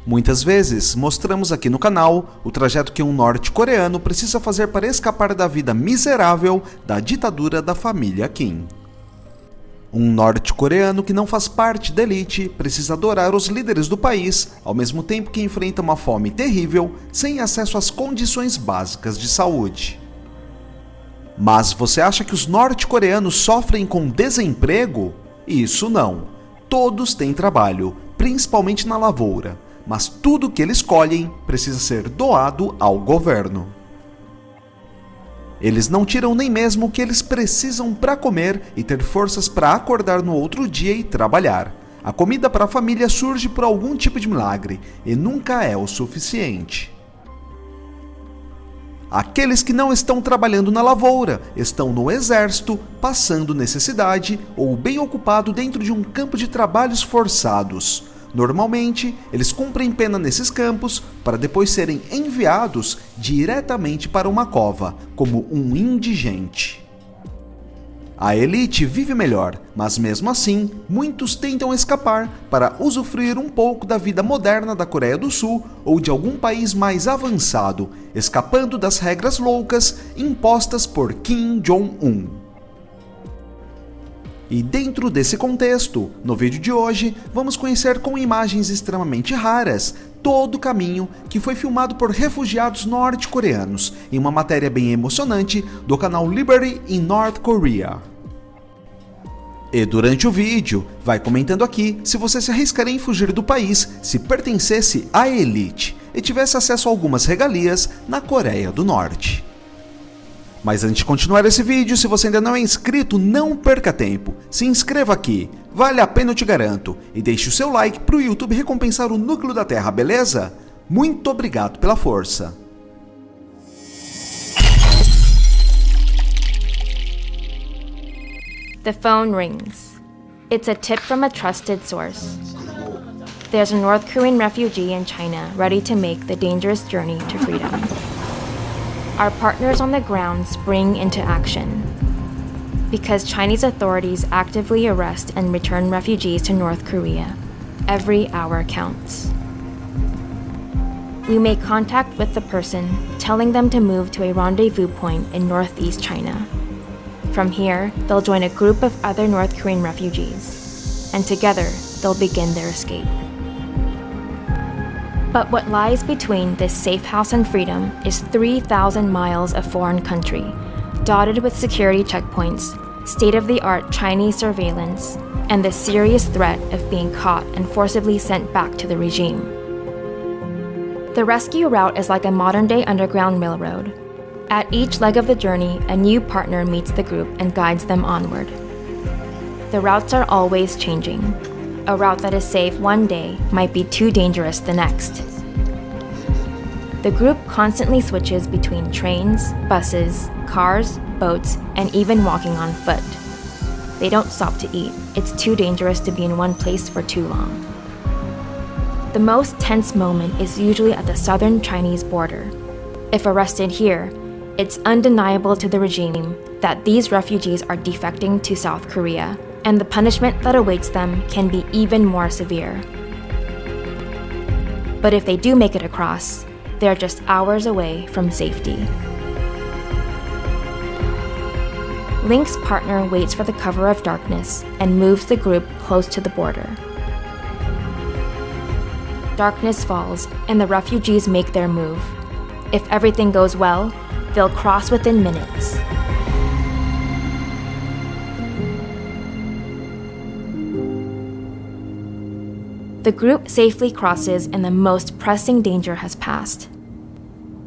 Muitas vezes, mostramos aqui no canal o trajeto que um norte-coreano precisa fazer para escapar da vida miserável da ditadura da família Kim. Um norte-coreano que não faz parte da elite precisa adorar os líderes do país, ao mesmo tempo que enfrenta uma fome terrível, sem acesso às condições básicas de saúde. Mas você acha que os norte-coreanos sofrem com desemprego? Isso não. Todos têm trabalho, principalmente na lavoura, mas tudo que eles colhem precisa ser doado ao governo. Eles não tiram nem mesmo o que eles precisam para comer e ter forças para acordar no outro dia e trabalhar. A comida para a família surge por algum tipo de milagre e nunca é o suficiente. Aqueles que não estão trabalhando na lavoura, estão no exército, passando necessidade ou bem ocupado dentro de um campo de trabalhos forçados. Normalmente, eles cumprem pena nesses campos para depois serem enviados diretamente para uma cova, como um indigente. A elite vive melhor, mas mesmo assim, muitos tentam escapar para usufruir um pouco da vida moderna da Coreia do Sul ou de algum país mais avançado, escapando das regras loucas impostas por Kim Jong-un. E dentro desse contexto, no vídeo de hoje, vamos conhecer com imagens extremamente raras todo o caminho que foi filmado por refugiados norte-coreanos em uma matéria bem emocionante do canal Liberty in North Korea. E durante o vídeo, vai comentando aqui se você se arriscaria em fugir do país se pertencesse à elite e tivesse acesso a algumas regalias na Coreia do Norte. Mas antes de continuar esse vídeo, se você ainda não é inscrito, não perca tempo. Se inscreva aqui, vale a pena eu te garanto. E deixe o seu like para o YouTube recompensar o núcleo da Terra, beleza? Muito obrigado pela força. The phone rings. It's a tip from a trusted source. There's a North Korean refugee in China ready to make the dangerous journey to freedom. Our partners on the ground spring into action. Because Chinese authorities actively arrest and return refugees to North Korea, every hour counts. We make contact with the person, telling them to move to a rendezvous point in northeast China. From here, they'll join a group of other North Korean refugees, and together, they'll begin their escape. But what lies between this safe house and freedom is 3,000 miles of foreign country, dotted with security checkpoints, state-of-the-art Chinese surveillance, and the serious threat of being caught and forcibly sent back to the regime. The rescue route is like a modern-day underground railroad. At each leg of the journey, a new partner meets the group and guides them onward. The routes are always changing. A route that is safe one day might be too dangerous the next. The group constantly switches between trains, buses, cars, boats, and even walking on foot. They don't stop to eat. It's too dangerous to be in one place for too long. The most tense moment is usually at the southern Chinese border. If arrested here, it's undeniable to the regime that these refugees are defecting to South Korea, and the punishment that awaits them can be even more severe. But if they do make it across, they're just hours away from safety. Link's partner waits for the cover of darkness and moves the group close to the border. Darkness falls, and the refugees make their move. If everything goes well, they'll cross within minutes. The group safely crosses and the most pressing danger has passed.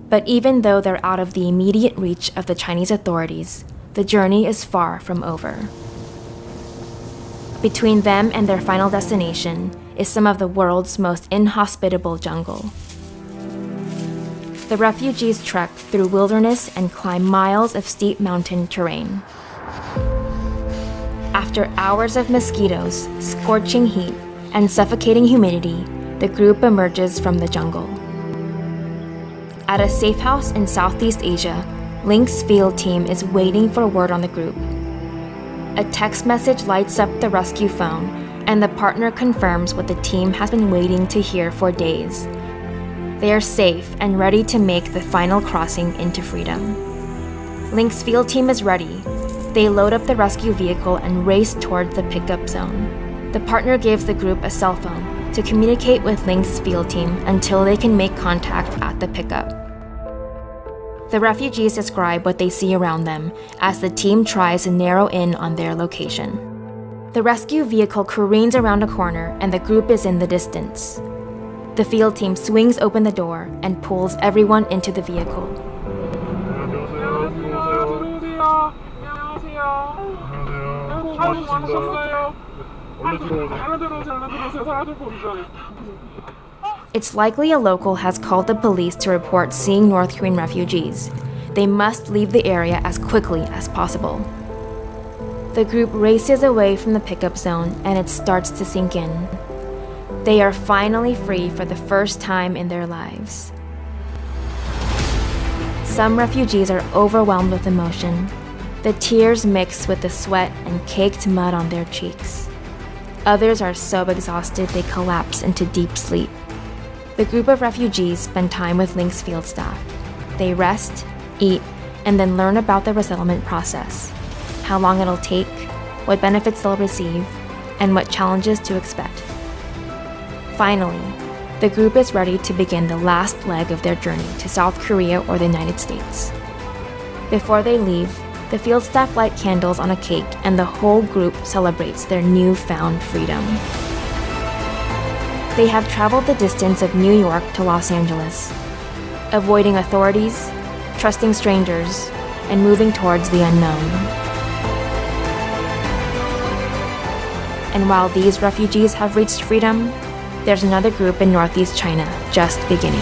But even though they're out of the immediate reach of the Chinese authorities, the journey is far from over. Between them and their final destination is some of the world's most inhospitable jungle. The refugees trek through wilderness and climb miles of steep mountain terrain. After hours of mosquitoes, scorching heat, and suffocating humidity, the group emerges from the jungle. At a safe house in Southeast Asia, Link's field team is waiting for word on the group. A text message lights up the rescue phone, and the partner confirms what the team has been waiting to hear for days. They are safe and ready to make the final crossing into freedom. Link's field team is ready. They load up the rescue vehicle and race toward the pickup zone. The partner gives the group a cell phone to communicate with Link's field team until they can make contact at the pickup. The refugees describe what they see around them as the team tries to narrow in on their location. The rescue vehicle careens around a corner and the group is in the distance. The field team swings open the door and pulls everyone into the vehicle. It's likely a local has called the police to report seeing North Korean refugees. They must leave the area as quickly as possible. The group races away from the pickup zone and it starts to sink in. They are finally free for the first time in their lives. Some refugees are overwhelmed with emotion. The tears mix with the sweat and caked mud on their cheeks. Others are so exhausted they collapse into deep sleep. The group of refugees spend time with Link's field staff. They rest, eat, and then learn about the resettlement process, how long it'll take, what benefits they'll receive, and what challenges to expect. Finally, the group is ready to begin the last leg of their journey to South Korea or the United States. Before they leave, the field staff light candles on a cake and the whole group celebrates their newfound freedom. They have traveled the distance of New York to Los Angeles, avoiding authorities, trusting strangers, and moving towards the unknown. And while these refugees have reached freedom, there's another group in Northeast China just beginning.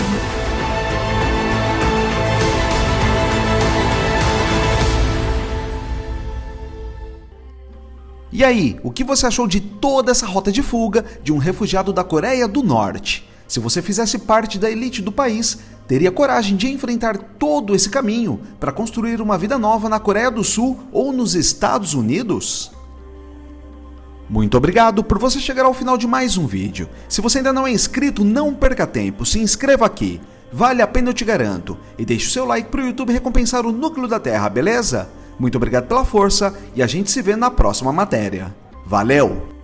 E aí, o que você achou de toda essa rota de fuga de um refugiado da Coreia do Norte? Se você fizesse parte da elite do país, teria coragem de enfrentar todo esse caminho para construir uma vida nova na Coreia do Sul ou nos Estados Unidos? Muito obrigado por você chegar ao final de mais um vídeo. Se você ainda não é inscrito, não perca tempo, se inscreva aqui. Vale a pena, eu te garanto. E deixe o seu like para o YouTube recompensar o núcleo da Terra, beleza? Muito obrigado pela força e a gente se vê na próxima matéria. Valeu!